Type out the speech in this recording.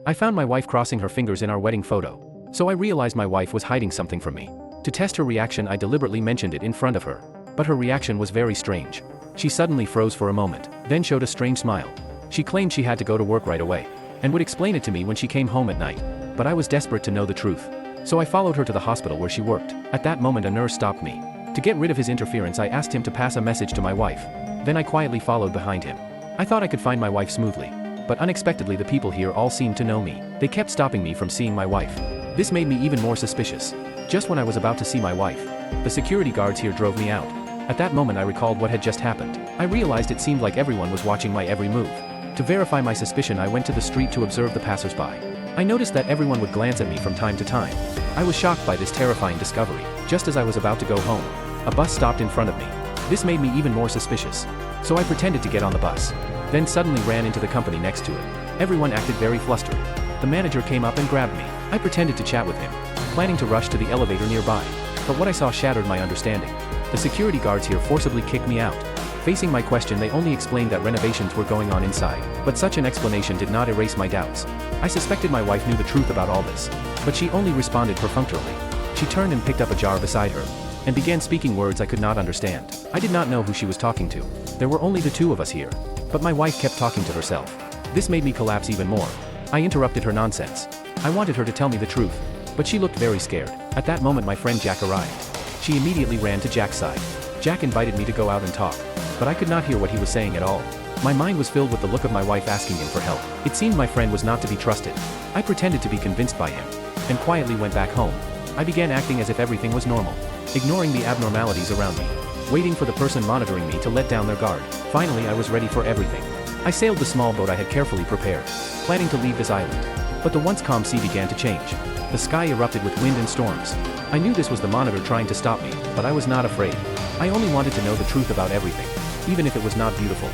I found my wife crossing her fingers in our wedding photo. So I realized my wife was hiding something from me. To test her reaction, I deliberately mentioned it in front of her. But her reaction was very strange. She suddenly froze for a moment, then showed a strange smile. She claimed she had to go to work right away, and would explain it to me when she came home at night. But I was desperate to know the truth. So I followed her to the hospital where she worked. At that moment a nurse stopped me. To get rid of his interference, I asked him to pass a message to my wife. Then I quietly followed behind him. I thought I could find my wife smoothly. But unexpectedly the people here all seemed to know me. They kept stopping me from seeing my wife. This made me even more suspicious. Just when I was about to see my wife, the security guards here drove me out. At that moment I recalled what had just happened. I realized it seemed like everyone was watching my every move. To verify my suspicion, I went to the street to observe the passersby. I noticed that everyone would glance at me from time to time. I was shocked by this terrifying discovery. Just as I was about to go home, a bus stopped in front of me. This made me even more suspicious. So I pretended to get on the bus, then suddenly ran into the company next to it. Everyone acted very flustered. The manager came up and grabbed me. I pretended to chat with him, planning to rush to the elevator nearby. But what I saw shattered my understanding. The security guards here forcibly kicked me out. Facing my question, they only explained that renovations were going on inside. But such an explanation did not erase my doubts. I suspected my wife knew the truth about all this, but she only responded perfunctorily. She turned and picked up a jar beside her, and began speaking words I could not understand. I did not know who she was talking to. There were only the two of us here. But my wife kept talking to herself. This made me collapse even more. I interrupted her nonsense. I wanted her to tell me the truth, but she looked very scared. At that moment my friend Jack arrived. She immediately ran to Jack's side. Jack invited me to go out and talk, but I could not hear what he was saying at all. My mind was filled with the look of my wife asking him for help. It seemed my friend was not to be trusted. I pretended to be convinced by him, and quietly went back home. I began acting as if everything was normal, ignoring the abnormalities around me, waiting for the person monitoring me to let down their guard. Finally I was ready for everything. I sailed the small boat I had carefully prepared, planning to leave this island. But the once calm sea began to change. The sky erupted with wind and storms. I knew this was the monitor trying to stop me, but I was not afraid. I only wanted to know the truth about everything, even if it was not beautiful.